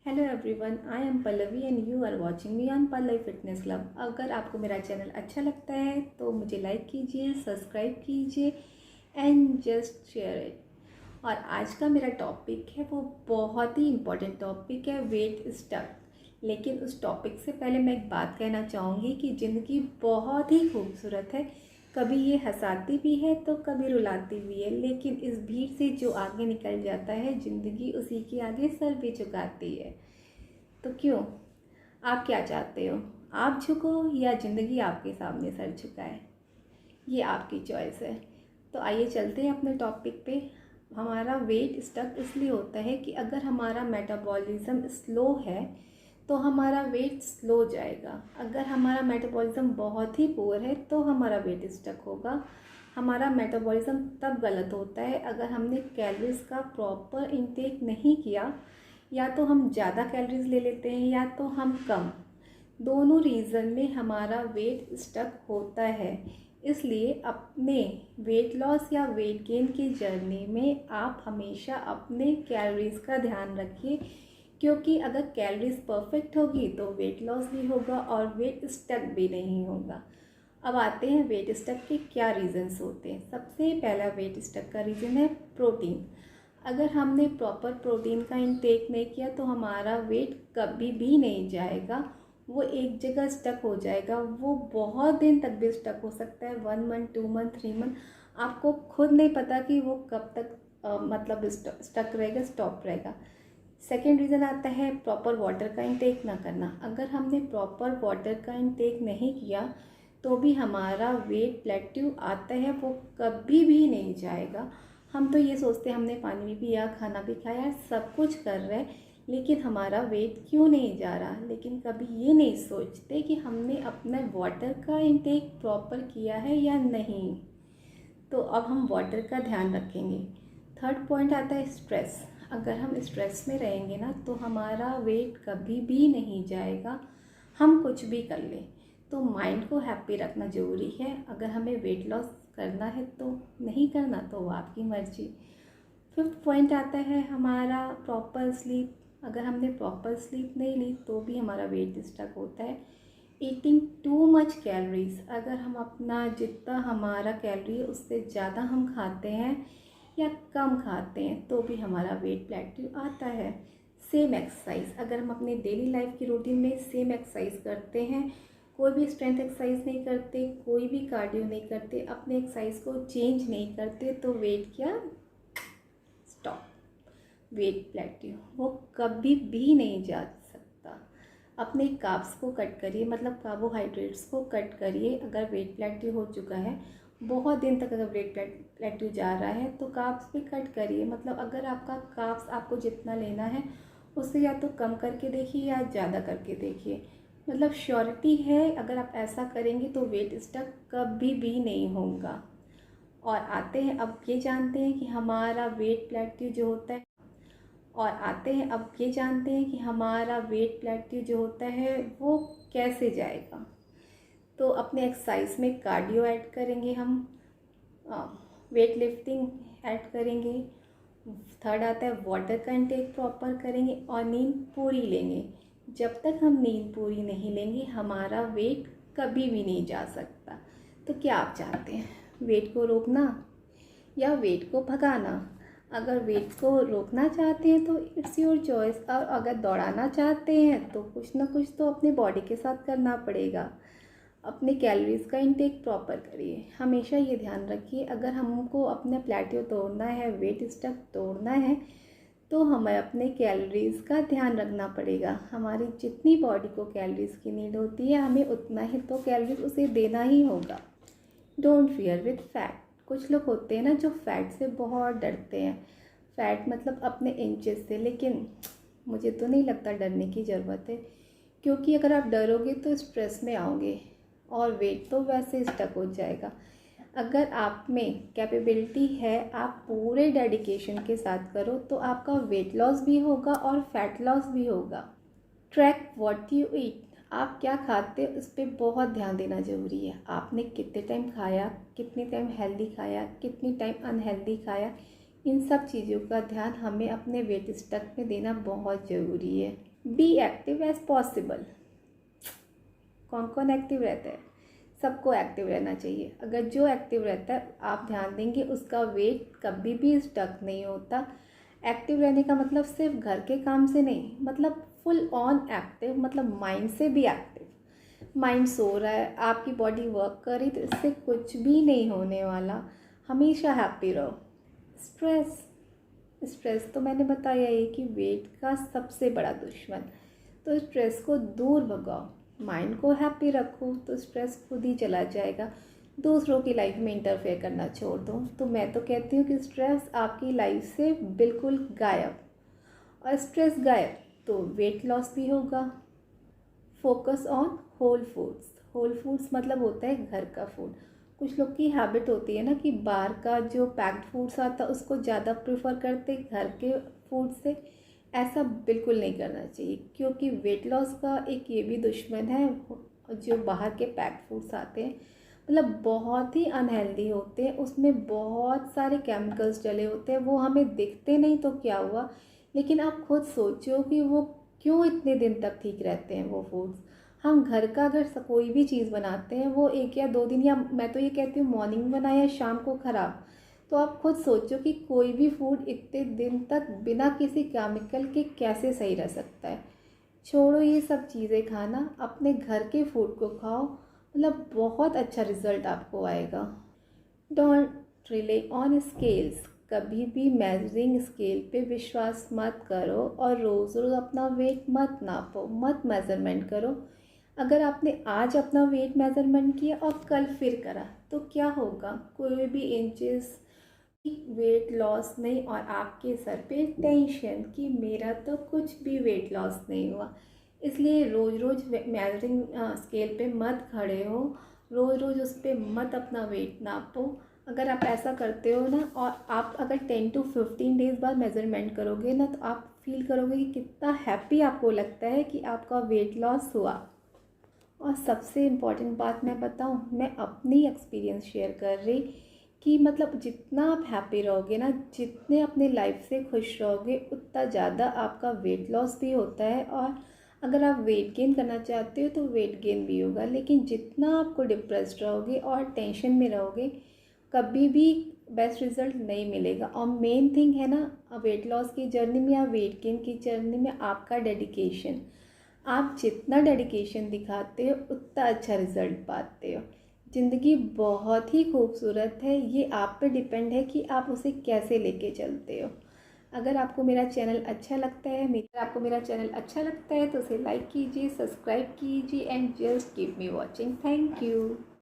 Hello everyone, I am Pallavi and you are watching me on Pallavi fitness club. अगर आपको मेरा channel अच्छा लगता है तो मुझे लाइक कीजिए, सब्सक्राइब कीजिए एंड जस्ट शेयर इट। और आज का मेरा टॉपिक है वो बहुत ही इम्पोर्टेंट टॉपिक है, वेट स्टक। लेकिन उस टॉपिक से पहले मैं एक बात कहना चाहूँगी कि ज़िंदगी बहुत ही खूबसूरत है। कभी ये हंसाती भी है तो कभी रुलाती भी है, लेकिन इस भीड़ से जो आगे निकल जाता है ज़िंदगी उसी के आगे सर भी झुकाती है। तो क्यों, आप क्या चाहते हो? आप झुको या ज़िंदगी आपके सामने सर झुकाए? ये आपकी चॉइस है। तो आइए चलते हैं अपने टॉपिक पे। हमारा वेट स्टक इसलिए होता है कि अगर हमारा मेटाबॉलिज्म स्लो है तो हमारा वेट स्लो जाएगा। अगर हमारा मेटाबॉलिज्म बहुत ही पुअर है तो हमारा वेट स्टक होगा। हमारा मेटाबॉलिज्म तब गलत होता है अगर हमने कैलोरीज का प्रॉपर इंटेक नहीं किया। या तो हम ज़्यादा कैलोरीज ले लेते हैं या तो हम कम। दोनों रीज़न में हमारा वेट स्टक होता है। इसलिए अपने वेट लॉस या वेट गेन की जर्नी में आप हमेशा अपने कैलोरीज का ध्यान रखिए, क्योंकि अगर कैलोरीज परफेक्ट होगी तो वेट लॉस भी होगा और वेट स्टक भी नहीं होगा। अब आते हैं वेट स्टक के क्या रीज़न्स होते हैं। सबसे पहला वेट स्टक का रीज़न है प्रोटीन। अगर हमने प्रॉपर प्रोटीन का इंटेक नहीं किया तो हमारा वेट कभी भी नहीं जाएगा, वो एक जगह स्टक हो जाएगा। वो बहुत दिन तक भी स्टक हो सकता है, 1 मंथ, 2 मंथ, 3 मंथ। आपको खुद नहीं पता कि वो कब तक मतलब स्टक रहेगा, स्टॉप रहेगा। सेकेंड रीज़न आता है प्रॉपर वाटर का इंटेक ना करना। अगर हमने प्रॉपर वाटर का इंटेक नहीं किया तो भी हमारा वेट प्लेट्यू आता है, वो कभी भी नहीं जाएगा। हम तो ये सोचते हैं हमने पानी भी पिया, खाना भी खाया, सब कुछ कर रहे हैं, लेकिन हमारा वेट क्यों नहीं जा रहा। लेकिन कभी ये नहीं सोचते कि हमने अपना वाटर का इंटेक प्रॉपर किया है या नहीं। तो अब हम वाटर का ध्यान रखेंगे। थर्ड पॉइंट आता है स्ट्रेस। अगर हम स्ट्रेस में रहेंगे ना तो हमारा वेट कभी भी नहीं जाएगा, हम कुछ भी कर लें। तो माइंड को हैप्पी रखना ज़रूरी है। अगर हमें वेट लॉस करना है तो नहीं करना तो वो आपकी मर्जी। फिफ्थ पॉइंट आता है हमारा प्रॉपर स्लीप। अगर हमने प्रॉपर स्लीप नहीं ली तो भी हमारा वेट स्टक होता है। Eating too much calories. अगर हम अपना जितना हमारा कैलोरी है उससे ज़्यादा हम खाते हैं या कम खाते हैं तो भी हमारा वेट प्लेट्यू आता है। Same exercise. अगर हम अपने डेली लाइफ की रूटीन में सेम एक्सरसाइज करते हैं, कोई भी स्ट्रेंथ एक्सरसाइज नहीं करते, कोई भी कार्डियो नहीं करते, अपने एक्सरसाइज को चेंज नहीं करते, तो वेट क्या, स्टॉप। वेट प्लेट्यू वो कभी भी नहीं जा सकता। अपने कार्ब्स को कट करिए, मतलब कार्बोहाइड्रेट्स को कट करिए। अगर वेट प्लेट्यू हो चुका है बहुत दिन तक, अगर वेट प्लेट्यू जा रहा है तो कार्ब्स भी कट करिए। मतलब अगर आपका कार्ब्स आपको जितना लेना है उससे या तो कम करके देखिए या ज़्यादा करके देखिए। मतलब श्योरिटी है अगर आप ऐसा करेंगे तो वेट स्टक कभी भी नहीं होगा। और आते हैं अब ये जानते हैं कि हमारा वेट प्लेट्यू जो होता है और आते हैं अब ये जानते हैं कि हमारा वेट प्लेट्यू जो होता है वो कैसे जाएगा। तो अपने एक्सरसाइज में कार्डियो ऐड करेंगे, हम वेट लिफ्टिंग ऐड करेंगे। थर्ड आता है वाटर का इंटेक प्रॉपर करेंगे और नींद पूरी लेंगे। जब तक हम नींद पूरी नहीं लेंगे हमारा वेट कभी भी नहीं जा सकता। तो क्या आप चाहते हैं, वेट को रोकना या वेट को भगाना? अगर वेट को रोकना चाहते हैं तो इट्स योर चॉइस, और अगर दौड़ाना चाहते हैं तो कुछ ना कुछ तो अपने बॉडी के साथ करना पड़ेगा। अपने कैलोरीज का इंटेक प्रॉपर करिए। हमेशा ये ध्यान रखिए अगर हमको अपना प्लेट्यू तोड़ना है, वेट स्टक तोड़ना है, तो हमें अपने कैलोरीज का ध्यान रखना पड़ेगा। हमारी जितनी बॉडी को कैलोरीज की नीड होती है हमें उतना ही तो कैलोरीज उसे देना ही होगा। Don't fear with fat. कुछ लोग होते हैं ना जो फैट से बहुत डरते हैं, फैट मतलब अपने इंचेस से, लेकिन मुझे तो नहीं लगता डरने की ज़रूरत है। क्योंकि अगर आप डरोगे तो स्ट्रेस में आओगे और वेट तो वैसे स्टक हो जाएगा। अगर आप में कैपेबिलिटी है, आप पूरे डेडिकेशन के साथ करो तो आपका वेट लॉस भी होगा और फैट लॉस भी होगा। Track what you eat. आप क्या खाते हो उस पर बहुत ध्यान देना ज़रूरी है। आपने कितने टाइम खाया, कितने टाइम हेल्दी खाया, कितनी टाइम अनहेल्दी खाया, इन सब चीज़ों का ध्यान हमें अपने वेट स्टक में देना बहुत ज़रूरी है। Be active as possible. कौन कौन एक्टिव रहता है? सबको एक्टिव रहना चाहिए। अगर जो एक्टिव रहता है, आप ध्यान देंगे उसका वेट कभी भी स्टक नहीं होता। एक्टिव रहने का मतलब सिर्फ घर के काम से नहीं, मतलब फुल ऑन एक्टिव, मतलब माइंड से भी एक्टिव। माइंड सो रहा है, आपकी बॉडी वर्क कर रही, तो इससे कुछ भी नहीं होने वाला। हमेशा हैप्पी रहो। स्ट्रेस, स्ट्रेस तो मैंने बताया है कि वेट का सबसे बड़ा दुश्मन। तो स्ट्रेस को दूर भगाओ, माइंड को हैप्पी रखो, तो स्ट्रेस खुद ही चला जाएगा। दूसरों की लाइफ में इंटरफेयर करना छोड़ दो। तो मैं तो कहती हूँ कि स्ट्रेस आपकी लाइफ से बिल्कुल गायब, और स्ट्रेस गायब तो वेट लॉस भी होगा। Focus on whole foods. Whole foods मतलब होता है घर का फूड। कुछ लोग की हैबिट होती है ना कि बाहर का जो पैक्ड फूड्स आता है उसको ज़्यादा प्रेफर करते घर के फूड से। ऐसा बिल्कुल नहीं करना चाहिए, क्योंकि वेट लॉस का एक ये भी दुश्मन है, जो बाहर के पैक्ड फूड्स आते हैं, मतलब बहुत ही अनहेल्दी होते हैं। उसमें बहुत सारे केमिकल्स डले होते हैं। वो हमें दिखते नहीं तो क्या हुआ, लेकिन आप खुद सोचो कि वो क्यों इतने दिन तक ठीक रहते हैं वो फूड्स। हम घर का अगर कोई भी चीज़ बनाते हैं, वो 1 या 2 दिन, या मैं तो ये कहती हूँ मॉर्निंग बनाए या शाम को ख़राब, तो आप खुद सोचो कि कोई भी फूड इतने दिन तक बिना किसी केमिकल के कैसे सही रह सकता है। छोड़ो ये सब चीज़ें खाना, अपने घर के फूड को खाओ, मतलब बहुत अच्छा रिजल्ट आपको आएगा। Don't relay on scales. कभी भी मेजरिंग स्केल पे विश्वास मत करो, और रोज़ रोज़ अपना वेट मत नापो, मत मेज़रमेंट करो। अगर आपने आज अपना वेट मेज़रमेंट किया और कल फिर करा, तो क्या होगा? कोई भी इंचेस वेट लॉस नहीं, और आपके सर पे टेंशन कि मेरा तो कुछ भी वेट लॉस नहीं हुआ। इसलिए रोज़ रोज़ मेजरिंग स्केल पे मत खड़े हो, रोज़ रोज़ उस पर मत अपना वेट नापो। अगर आप ऐसा करते हो ना, और आप अगर 10 to 15 डेज़ बाद मेज़रमेंट करोगे ना, तो आप फील करोगे कि कितना हैप्पी आपको लगता है कि आपका वेट लॉस हुआ। और सबसे इम्पॉर्टेंट बात मैं बताऊं, मैं अपनी एक्सपीरियंस शेयर कर रही कि मतलब जितना आप हैप्पी रहोगे ना, जितने अपने लाइफ से खुश रहोगे, उतना ज़्यादा आपका वेट लॉस भी होता है। और अगर आप वेट गेन करना चाहते हो तो वेट गेन भी होगा। लेकिन जितना आपको डिप्रेस्ड रहोगे और टेंशन में रहोगे, कभी भी बेस्ट रिज़ल्ट नहीं मिलेगा। और मेन थिंग है ना, वेट लॉस की जर्नी में या वेट गेन की जर्नी में, आपका डेडिकेशन। आप जितना डेडिकेशन दिखाते हो उतना अच्छा रिज़ल्ट पाते हो। ज़िंदगी बहुत ही खूबसूरत है, ये आप पे डिपेंड है कि आप उसे कैसे लेके चलते हो। अगर आपको मेरा चैनल अच्छा लगता है, तो उसे लाइक कीजिए, सब्सक्राइब कीजिए, and just keep me watching. Thank you.